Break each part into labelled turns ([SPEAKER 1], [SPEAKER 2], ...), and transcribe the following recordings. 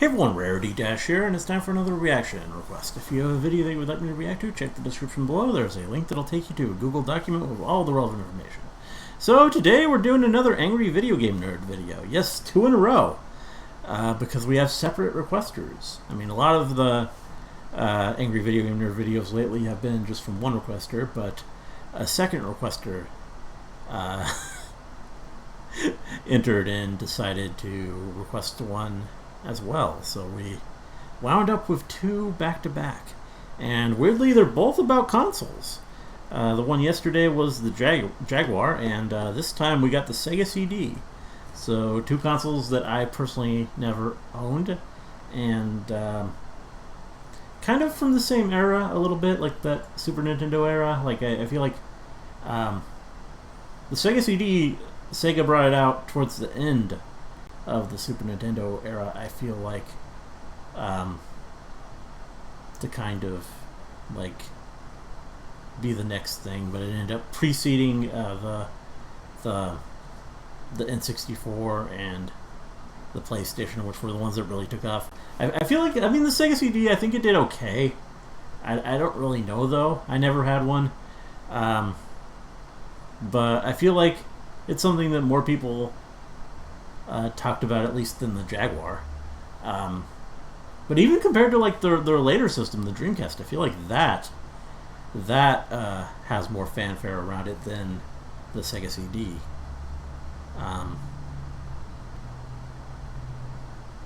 [SPEAKER 1] Hey everyone, Rarity Dash here, and it's time for another reaction request. If you have a video that you would like me to react to, check the description below. There's a link that'll take you to a Google document with all the relevant information. So today we're doing another Angry Video Game Nerd video. Yes, 2 in a row. Because we have separate requesters. I mean, a lot of the Angry Video Game Nerd videos lately have been just from one requester, but a second requester entered and decided to request one as well. So we wound up with 2 back-to-back. And weirdly, they're both about consoles. The one yesterday was the Jaguar, and this time we got the Sega CD. So 2 consoles that I personally never owned, and kind of from the same era a little bit, like that Super Nintendo era. Like I feel like the Sega CD, Sega brought it out towards the end of the Super Nintendo era. I feel like to kind of like be the next thing, but it ended up preceding the N64 and the PlayStation, which were the ones that really took off. I feel like, I mean, the Sega CD, I think it did okay. I don't really know, though. I never had one. But I feel like it's something that more people talked about, at least than the Jaguar. But even compared to like their later system, the Dreamcast, I feel like that has more fanfare around it than the Sega CD.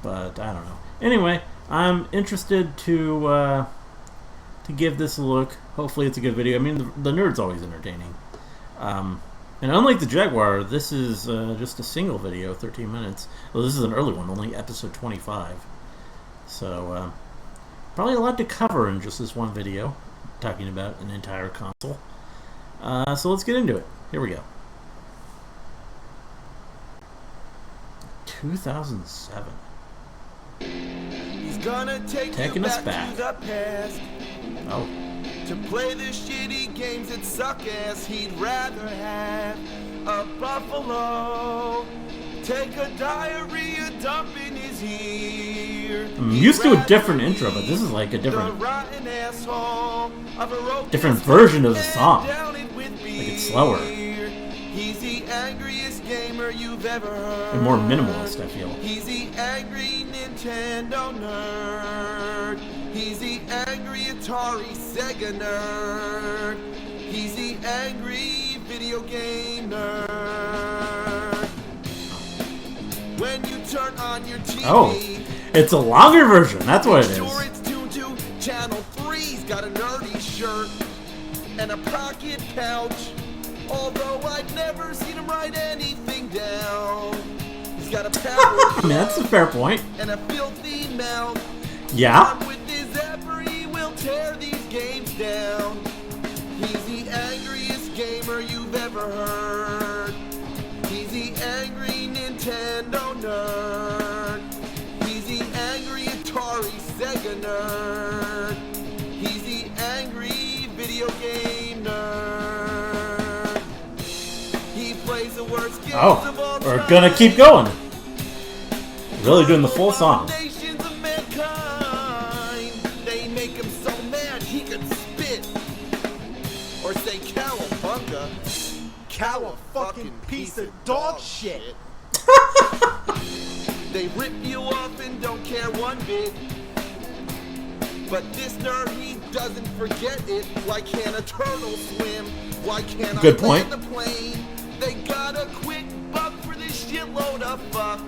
[SPEAKER 1] But I don't know. Anyway, I'm interested to give this a look. Hopefully it's a good video. I mean, the nerd's always entertaining. And unlike the Jaguar, this is just a single video, 13 minutes. Well, this is an early one, only episode 25. So probably a lot to cover in just this one video, talking about an entire console. So let's get into it. Here we go. 2007.
[SPEAKER 2] He's gonna take
[SPEAKER 1] Taking
[SPEAKER 2] you
[SPEAKER 1] us
[SPEAKER 2] back
[SPEAKER 1] back.
[SPEAKER 2] to the past.
[SPEAKER 1] Oh.
[SPEAKER 2] To play the shitty games that suck ass, he'd rather have a buffalo. Take a diarrhea dump in his ear.
[SPEAKER 1] I'm used to a different intro, but this is like a different version of the song. Like it's slower.
[SPEAKER 2] He's the angriest gamer you've ever heard.
[SPEAKER 1] And more minimalist, I feel.
[SPEAKER 2] He's the angry Nintendo nerd. He's the angry Atari Sega nerd. He's the angry video game nerd. When you turn on your TV,
[SPEAKER 1] oh, it's a longer version. That's what it is.
[SPEAKER 2] Sure, it's tuned to Channel 3's got a nerdy shirt and a pocket pouch. Although I've never seen him write anything down. He's got a power
[SPEAKER 1] I mean, that's a fair point.
[SPEAKER 2] and a filthy mouth.
[SPEAKER 1] Yeah.
[SPEAKER 2] With his zapper, he will tear these games down. He's the angriest gamer you've ever heard. He's the angry Nintendo nerd. He's the angry Atari Sega nerd. He's the angry video game nerd. He plays the worst games of all time.
[SPEAKER 1] We're gonna keep going. Really doing the full song.
[SPEAKER 2] They make him so mad he could spit or say cowabunga. Cow a fucking piece of dog shit. They rip you off and don't care one bit. But this nerd, he doesn't forget it. Why can't a turtle swim? Why can't
[SPEAKER 1] Good
[SPEAKER 2] I
[SPEAKER 1] point.
[SPEAKER 2] land the plane? They got a quick buck for this shitload of fuck.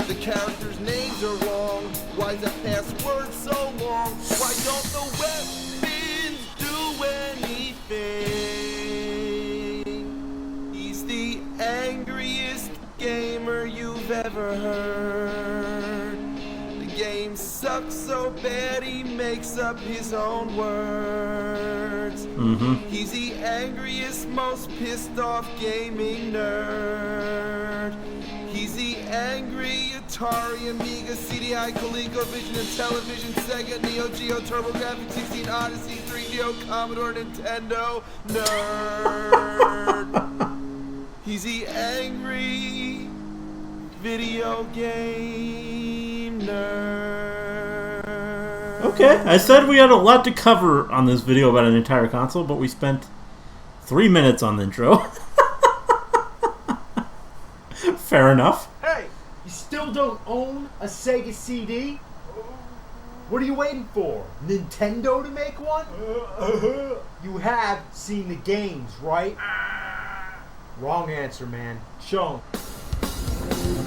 [SPEAKER 2] The characters' names are wrong. Why's the password so long? Why don't the weapons do anything? He's the angriest gamer you've ever heard. The game sucks so bad he makes up his own words. He's the angriest, most pissed off gaming nerd. He's the angry Atari, Amiga, CDI, ColecoVision, and Television, Sega, Neo Geo, TurboGrafx 16, Odyssey, 3DO, Commodore, Nintendo nerd. He's the angry video game nerd. nerd.
[SPEAKER 1] Okay, I said we had a lot to cover on this video about an entire console, but we spent 3 minutes on the intro. Fair enough.
[SPEAKER 3] Hey, you still don't own a Sega CD? What are you waiting for? Nintendo to make one? You have seen the games, right? Wrong answer, man. Show 'em.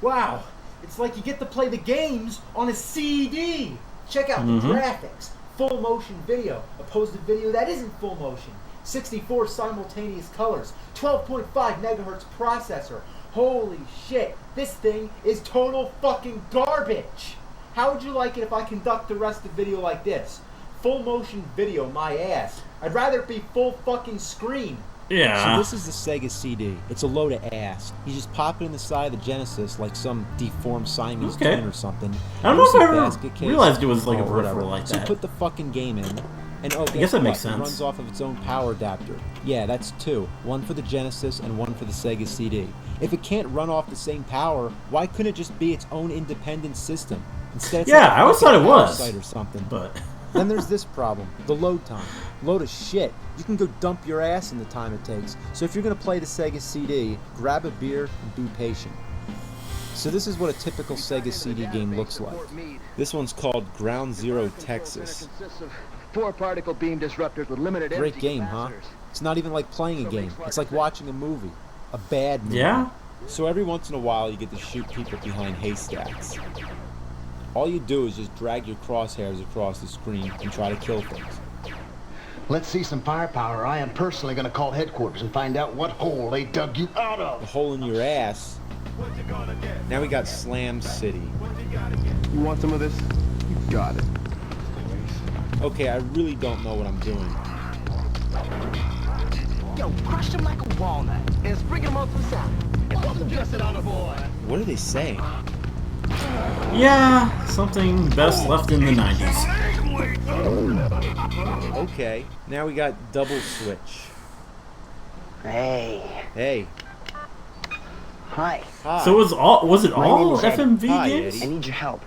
[SPEAKER 3] Wow, it's like you get to play the games on a CD. Check out the graphics. Full motion video, opposed to video that isn't full motion. 64 simultaneous colors, 12.5 megahertz processor. Holy shit, this thing is total fucking garbage. How would you like it if I conduct the rest of the video like this? Full motion video, my ass. I'd rather it be full fucking screen.
[SPEAKER 1] Yeah.
[SPEAKER 4] So this is the Sega CD. It's a load of ass. You just pop it in the side of the Genesis like some deformed Siamese twin or something.
[SPEAKER 1] I don't know if I
[SPEAKER 4] Basket case,
[SPEAKER 1] realized it was like a
[SPEAKER 4] or whatever.
[SPEAKER 1] peripheral like
[SPEAKER 4] So you
[SPEAKER 1] that.
[SPEAKER 4] put the fucking game in, and I
[SPEAKER 1] guess that makes sense.
[SPEAKER 4] It runs off of its own power adapter. Yeah, that's two. One for the Genesis and one for the Sega CD. If it can't run off the same power, why couldn't it just be its own independent system? Instead, it's
[SPEAKER 1] Yeah,
[SPEAKER 4] like a
[SPEAKER 1] I always
[SPEAKER 4] fucking
[SPEAKER 1] thought it was.
[SPEAKER 4] parasite or something.
[SPEAKER 1] But
[SPEAKER 4] Then there's this problem, the load time. Load of shit. You can go dump your ass in the time it takes. So if you're going to play the Sega CD, grab a beer and be patient. So this is what a typical Sega CD game looks like. This one's called Ground Zero Texas.
[SPEAKER 5] 4 particle beam disruptors with limited
[SPEAKER 4] Great
[SPEAKER 5] empty
[SPEAKER 4] game, huh?
[SPEAKER 5] capacitors.
[SPEAKER 4] It's not even like playing a game. It's like watching a movie. A bad movie.
[SPEAKER 1] yeah.
[SPEAKER 4] So every once in a while you get to shoot people behind haystacks. All you do is just drag your crosshairs across the screen and try to kill things.
[SPEAKER 6] Let's see some firepower. I am personally going to call headquarters and find out what hole they dug you out
[SPEAKER 4] The
[SPEAKER 6] of.
[SPEAKER 4] hole in your ass. Now we got Slam City.
[SPEAKER 5] You want some of this? You got it.
[SPEAKER 4] Okay, I really don't know what I'm doing.
[SPEAKER 7] Yo, crush him like a walnut and sprinkle him on some salad. Just it on the board.
[SPEAKER 4] What are they saying?
[SPEAKER 1] Yeah, something best left in the 90s.
[SPEAKER 4] Okay, now we got Double Switch.
[SPEAKER 7] Hey.
[SPEAKER 4] Hey,
[SPEAKER 7] Hi.
[SPEAKER 4] hi.
[SPEAKER 1] So was it
[SPEAKER 7] My
[SPEAKER 1] all
[SPEAKER 7] name is Eddie.
[SPEAKER 1] FMV
[SPEAKER 4] Hi,
[SPEAKER 1] games?
[SPEAKER 4] Eddie.
[SPEAKER 7] I need your help.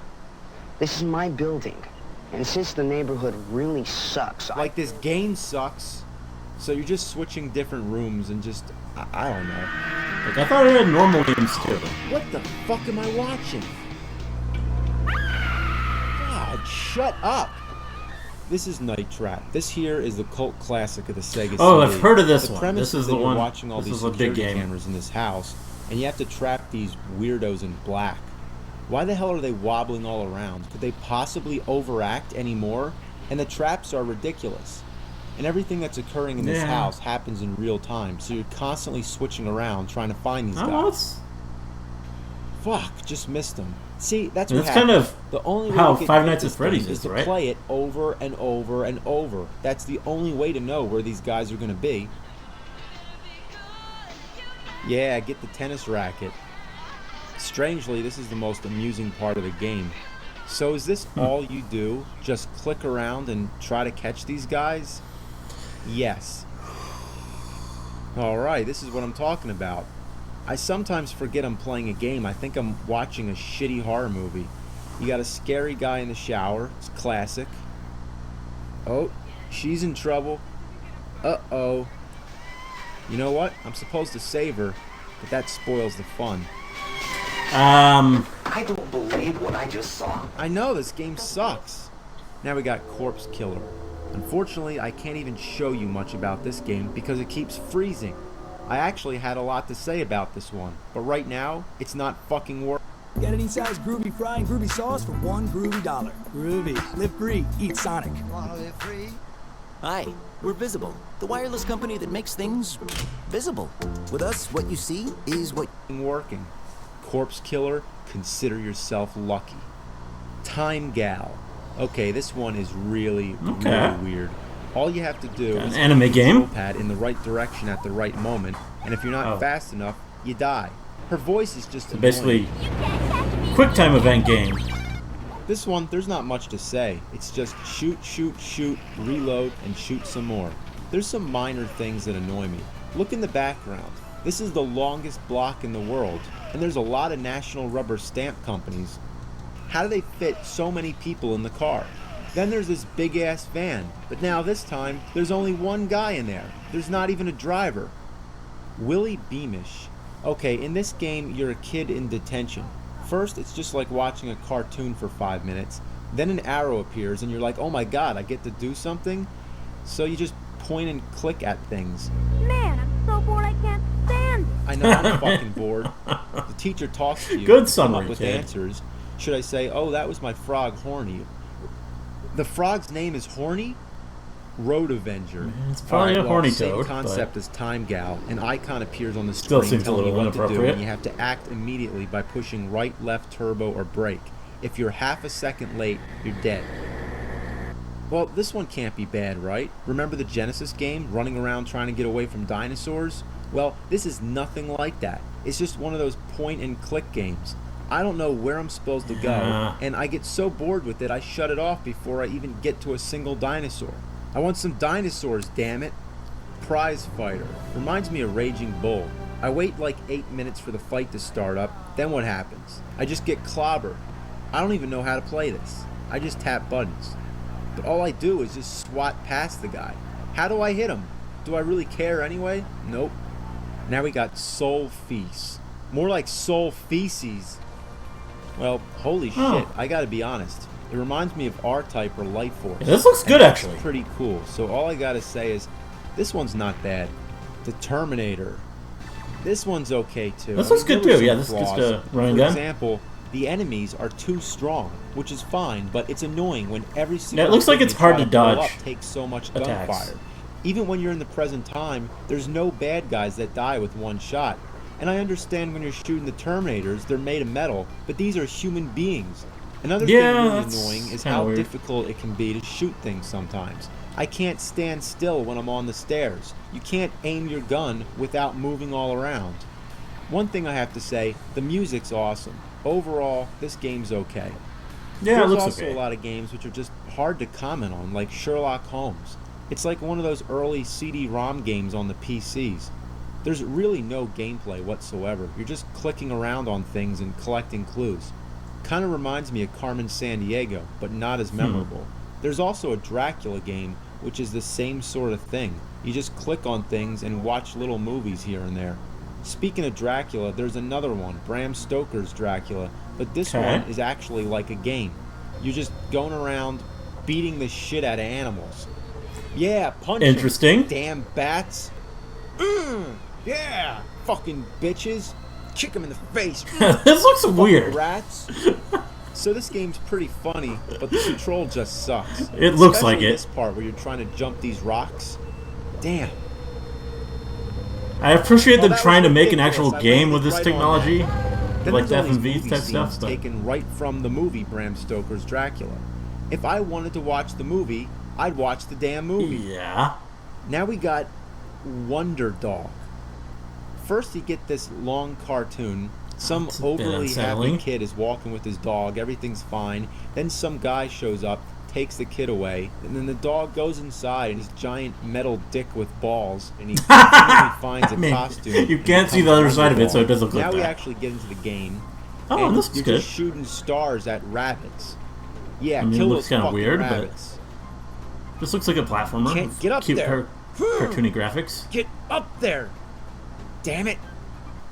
[SPEAKER 7] This is my building. And since the neighborhood really sucks,
[SPEAKER 4] Like this game sucks. So you're just switching different rooms and just, I don't know.
[SPEAKER 1] Like, I thought it had normal games too.
[SPEAKER 4] What the fuck am I watching? God, shut up. This is Night Trap. This here is the cult classic of the Sega
[SPEAKER 1] Oh,
[SPEAKER 4] CD.
[SPEAKER 1] I've heard of this
[SPEAKER 4] the
[SPEAKER 1] one.
[SPEAKER 4] Premise
[SPEAKER 1] This is
[SPEAKER 4] that
[SPEAKER 1] the
[SPEAKER 4] you're
[SPEAKER 1] one.
[SPEAKER 4] watching all
[SPEAKER 1] This
[SPEAKER 4] these
[SPEAKER 1] is a big
[SPEAKER 4] security
[SPEAKER 1] game.
[SPEAKER 4] cameras in this house, and you have to trap these weirdos in black. Why the hell are they wobbling all around? Could they possibly overact anymore? And the traps are ridiculous. And everything that's occurring in this
[SPEAKER 1] Yeah.
[SPEAKER 4] house happens in real time, so you're constantly switching around trying to find these
[SPEAKER 1] Oh,
[SPEAKER 4] guys. Fuck, just missed them. See, that's what
[SPEAKER 1] It's kind
[SPEAKER 4] happens.
[SPEAKER 1] of
[SPEAKER 4] The only way
[SPEAKER 1] how
[SPEAKER 4] to get
[SPEAKER 1] Five
[SPEAKER 4] good at
[SPEAKER 1] Nights at
[SPEAKER 4] this
[SPEAKER 1] Freddy's
[SPEAKER 4] game
[SPEAKER 1] is,
[SPEAKER 4] to
[SPEAKER 1] right?
[SPEAKER 4] play it over and over and over. That's the only way to know where these guys are going to be. Yeah, get the tennis racket. Strangely, this is the most amusing part of the game. So is this all you do? Just click around and try to catch these guys? Yes. Alright, this is what I'm talking about. I sometimes forget I'm playing a game. I think I'm watching a shitty horror movie. You got a scary guy in the shower. It's classic. Oh, she's in trouble. Uh-oh. You know what? I'm supposed to save her, but that spoils the fun.
[SPEAKER 7] I don't believe what I just saw.
[SPEAKER 4] I know, this game sucks. Now we got Corpse Killer. Unfortunately, I can't even show you much about this game because it keeps freezing. I actually had a lot to say about this one, but right now, it's not fucking working.
[SPEAKER 8] Get any size groovy fry and groovy sauce for $1 groovy dollar. Groovy. Live free. Eat Sonic.
[SPEAKER 9] Hi, we're Visible, the wireless company that makes things visible. With us, what you see is what...
[SPEAKER 4] Working. Corpse Killer, consider yourself lucky. Time Gal. Okay, this one is really weird. All you have to do
[SPEAKER 1] An
[SPEAKER 4] is
[SPEAKER 1] anime
[SPEAKER 4] put the
[SPEAKER 1] game?
[SPEAKER 4] control pad in the right direction at the right moment, and if you're not fast enough, you die. Her voice is just
[SPEAKER 1] So basically, quick time event game.
[SPEAKER 4] This one, there's not much to say. It's just shoot, shoot, shoot, reload, and shoot some more. There's some minor things that annoy me. Look in the background. This is the longest block in the world, and there's a lot of national rubber stamp companies. How do they fit so many people in the car? Then there's this big-ass van, but now this time, there's only one guy in there. There's not even a driver. Willie Beamish. Okay, in this game, you're a kid in detention. First, it's just like watching a cartoon for 5 minutes. Then an arrow appears, and you're like, oh my god, I get to do something? So you just point and click at things.
[SPEAKER 10] Man, I'm so bored I can't stand it.
[SPEAKER 4] I know, I'm fucking bored. The teacher talks to you.
[SPEAKER 1] Good
[SPEAKER 4] come
[SPEAKER 1] summary,
[SPEAKER 4] up with
[SPEAKER 1] kid.
[SPEAKER 4] answers. Should I say, oh, that was my frog, Horny? The frog's name is Horny? Road Avenger.
[SPEAKER 1] It's probably a horny
[SPEAKER 4] same
[SPEAKER 1] toad.
[SPEAKER 4] concept as Time Gal. An icon appears on the
[SPEAKER 1] Still
[SPEAKER 4] screen
[SPEAKER 1] seems a
[SPEAKER 4] telling you
[SPEAKER 1] little
[SPEAKER 4] what to do,
[SPEAKER 1] inappropriate.
[SPEAKER 4] and you have to act immediately by pushing right, left, turbo, or brake. If you're half a second late, you're dead. Well, this one can't be bad, right? Remember the Genesis game, running around trying to get away from dinosaurs? Well, this is nothing like that. It's just one of those point-and-click games. I don't know where I'm supposed to go, and I get so bored with it, I shut it off before I even get to a single dinosaur. I want some dinosaurs, damn it. Prize Fighter. Reminds me of Raging Bull. I wait like 8 minutes for the fight to start up, then what happens? I just get clobbered. I don't even know how to play this. I just tap buttons. But all I do is just swat past the guy. How do I hit him? Do I really care anyway? Nope. Now we got Soul Feast. More like Soul Feces. Well, holy shit, I gotta be honest. It reminds me of R-Type or Light Force.
[SPEAKER 1] Yeah, this looks good, actually.
[SPEAKER 4] It's pretty cool. So all I gotta say is, this one's not bad. The Terminator. This one's okay too.
[SPEAKER 1] This looks good
[SPEAKER 4] there were
[SPEAKER 1] too.
[SPEAKER 4] some
[SPEAKER 1] Yeah, this is just
[SPEAKER 4] flaws.
[SPEAKER 1] a running
[SPEAKER 4] For
[SPEAKER 1] gun.
[SPEAKER 4] example, the enemies are too strong, which is fine, but it's annoying when every single
[SPEAKER 1] Yeah, it looks like
[SPEAKER 4] thing
[SPEAKER 1] it's
[SPEAKER 4] you
[SPEAKER 1] hard
[SPEAKER 4] try
[SPEAKER 1] to
[SPEAKER 4] blow
[SPEAKER 1] dodge
[SPEAKER 4] up takes so much
[SPEAKER 1] attacks.
[SPEAKER 4] gunfire. Even when you're in the present time, there's no bad guys that die with one shot. And I understand when you're shooting the Terminators, they're made of metal, but these are human beings. Another thing really
[SPEAKER 1] that's
[SPEAKER 4] annoying is
[SPEAKER 1] kinda
[SPEAKER 4] how
[SPEAKER 1] weird.
[SPEAKER 4] difficult it can be to shoot things sometimes. I can't stand still when I'm on the stairs. You can't aim your gun without moving all around. One thing I have to say, the music's awesome. Overall, this game's okay.
[SPEAKER 1] Yeah, it
[SPEAKER 4] There's
[SPEAKER 1] looks
[SPEAKER 4] also
[SPEAKER 1] okay.
[SPEAKER 4] a lot of games which are just hard to comment on, like Sherlock Holmes. It's like one of those early CD-ROM games on the PCs. There's really no gameplay whatsoever. You're just clicking around on things and collecting clues. Kind of reminds me of Carmen Sandiego, but not as memorable. There's also a Dracula game, which is the same sort of thing. You just click on things and watch little movies here and there. Speaking of Dracula, there's another one, Bram Stoker's Dracula, but this one is actually like a game. You're just going around beating the shit out of animals. Yeah, punch 'em,
[SPEAKER 1] Interesting.
[SPEAKER 4] damn bats. Yeah, fucking bitches. Kick them in the face.
[SPEAKER 1] This looks weird.
[SPEAKER 4] Rats. So this game's pretty funny, but the control just sucks.
[SPEAKER 1] It looks
[SPEAKER 4] Especially
[SPEAKER 1] like it.
[SPEAKER 4] this part where you're trying to jump these rocks. Damn.
[SPEAKER 1] I appreciate them
[SPEAKER 4] Well, that
[SPEAKER 1] trying to
[SPEAKER 4] was
[SPEAKER 1] make an actual
[SPEAKER 4] ridiculous. I
[SPEAKER 1] game with
[SPEAKER 4] landed
[SPEAKER 1] this
[SPEAKER 4] right
[SPEAKER 1] technology,
[SPEAKER 4] on that. Then
[SPEAKER 1] like
[SPEAKER 4] there's all
[SPEAKER 1] the
[SPEAKER 4] these
[SPEAKER 1] FMV
[SPEAKER 4] movie
[SPEAKER 1] type stuff.
[SPEAKER 4] scenes
[SPEAKER 1] But
[SPEAKER 4] taken right from the movie Bram Stoker's Dracula. If I wanted to watch the movie, I'd watch the damn movie.
[SPEAKER 1] yeah,
[SPEAKER 4] Now we got Wonder Dog. First you get this long cartoon. Some
[SPEAKER 1] It's a bit
[SPEAKER 4] overly
[SPEAKER 1] unsettling.
[SPEAKER 4] happy kid is walking with his dog. Everything's fine. Then some guy shows up, takes the kid away, and then the dog goes inside and his giant metal dick with balls, and he finally finds a
[SPEAKER 1] I mean,
[SPEAKER 4] costume.
[SPEAKER 1] you
[SPEAKER 4] and
[SPEAKER 1] can't see the
[SPEAKER 4] becomes
[SPEAKER 1] other side of it, so it
[SPEAKER 4] Wonder
[SPEAKER 1] doesn't
[SPEAKER 4] Dog.
[SPEAKER 1] look
[SPEAKER 4] Now
[SPEAKER 1] like
[SPEAKER 4] we
[SPEAKER 1] that.
[SPEAKER 4] actually get into the game.
[SPEAKER 1] Oh,
[SPEAKER 4] and
[SPEAKER 1] this is
[SPEAKER 4] you're
[SPEAKER 1] good.
[SPEAKER 4] just shooting stars at rabbits. Yeah,
[SPEAKER 1] I mean, it
[SPEAKER 4] kill
[SPEAKER 1] looks
[SPEAKER 4] those
[SPEAKER 1] kinda
[SPEAKER 4] fucking
[SPEAKER 1] weird, but-
[SPEAKER 4] rabbits.
[SPEAKER 1] This looks like a platformer.
[SPEAKER 4] Can't
[SPEAKER 1] with
[SPEAKER 4] get up
[SPEAKER 1] cute
[SPEAKER 4] there.
[SPEAKER 1] cartoony graphics.
[SPEAKER 4] Get up there! Damn it!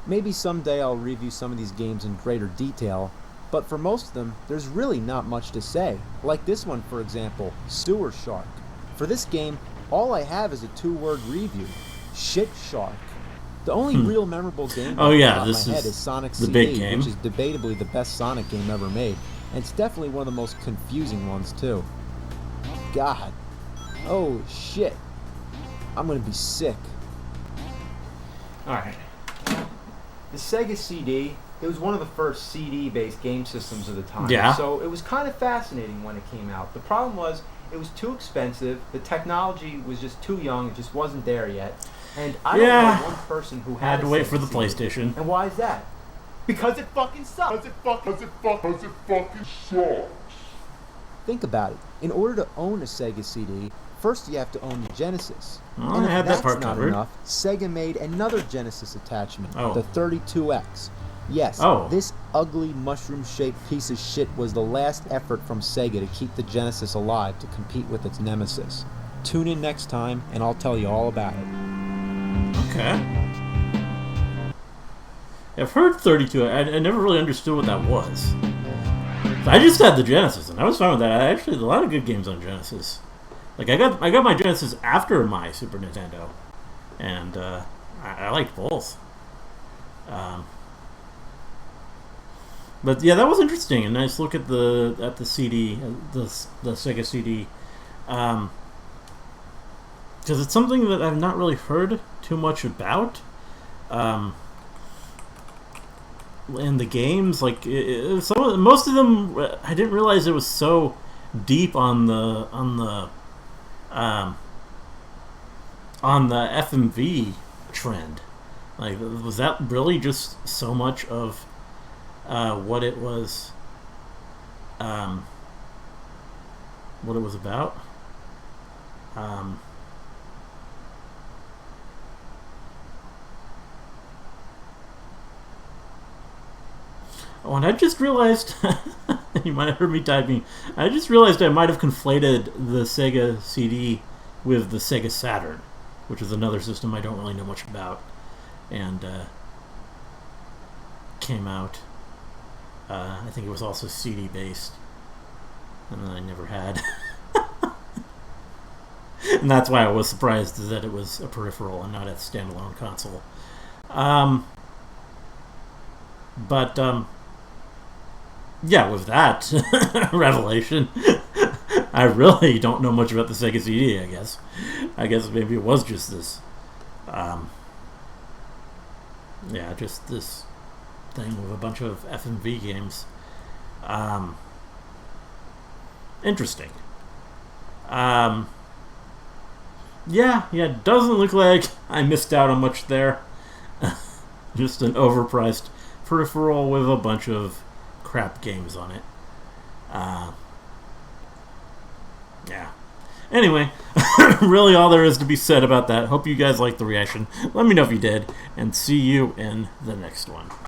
[SPEAKER 4] Maybe someday I'll review some of these games in greater detail, but for most of them, there's really not much to say. Like this one, for example, Sewer Shark. For this game, all I have is a 2-word review. Shit Shark. The only real memorable game
[SPEAKER 1] Oh, yeah,
[SPEAKER 4] off
[SPEAKER 1] this
[SPEAKER 4] my head
[SPEAKER 1] is
[SPEAKER 4] is Sonic
[SPEAKER 1] the
[SPEAKER 4] CD,
[SPEAKER 1] big game.
[SPEAKER 4] which is debatably the best Sonic game ever made, and it's definitely one of the most confusing ones too. God. Oh shit. I'm gonna be sick.
[SPEAKER 3] Alright. The Sega CD, it was one of the first CD-based game systems of the time.
[SPEAKER 1] Yeah.
[SPEAKER 3] So it was kind of fascinating when it came out. The problem was, it was too expensive, the technology was just too young, it just wasn't there yet. And I don't know one person who
[SPEAKER 1] Had
[SPEAKER 3] had
[SPEAKER 1] to
[SPEAKER 3] a
[SPEAKER 1] wait
[SPEAKER 3] Sega
[SPEAKER 1] for the
[SPEAKER 3] CD.
[SPEAKER 1] PlayStation.
[SPEAKER 3] And why is that? Because it fucking sucks.
[SPEAKER 2] Because it fucking sucks.
[SPEAKER 4] Think about it. In order to own a Sega CD, first you have to own the Genesis.
[SPEAKER 1] Well,
[SPEAKER 4] And
[SPEAKER 1] I
[SPEAKER 4] if
[SPEAKER 1] had that
[SPEAKER 4] that's
[SPEAKER 1] part
[SPEAKER 4] not
[SPEAKER 1] covered.
[SPEAKER 4] enough, Sega made another Genesis attachment,
[SPEAKER 1] Oh.
[SPEAKER 4] the 32X. Yes,
[SPEAKER 1] Oh.
[SPEAKER 4] this ugly mushroom-shaped piece of shit was the last effort from Sega to keep the Genesis alive to compete with its nemesis. Tune in next time, and I'll tell you all about it.
[SPEAKER 1] Okay. I've heard 32. I never really understood what that was. I just had the Genesis, and I was fine with that. I actually had a lot of good games on Genesis. Like I got my Genesis after my Super Nintendo, and I liked both. But yeah, that was interesting. A nice look at the CD, the Sega CD, because it's something that I've not really heard too much about. In the games, like most of them, I didn't realize it was so deep on the FMV trend. Like, was that really just so much of what it was about? Oh, and I just realized, you might have heard me typing, I just realized I might have conflated the Sega CD with the Sega Saturn, which is another system I don't really know much about, and came out, I think it was also CD-based, and then I never had. And that's why I was surprised that it was a peripheral and not a standalone console. Yeah, with that revelation, I really don't know much about the Sega CD, I guess. I guess maybe it was just this, just this thing with a bunch of FMV games. Interesting. It doesn't look like I missed out on much there. Just an overpriced peripheral with a bunch of crap games on it. Anyway, really all there is to be said about that. Hope you guys liked the reaction. Let me know if you did, and see you in the next one.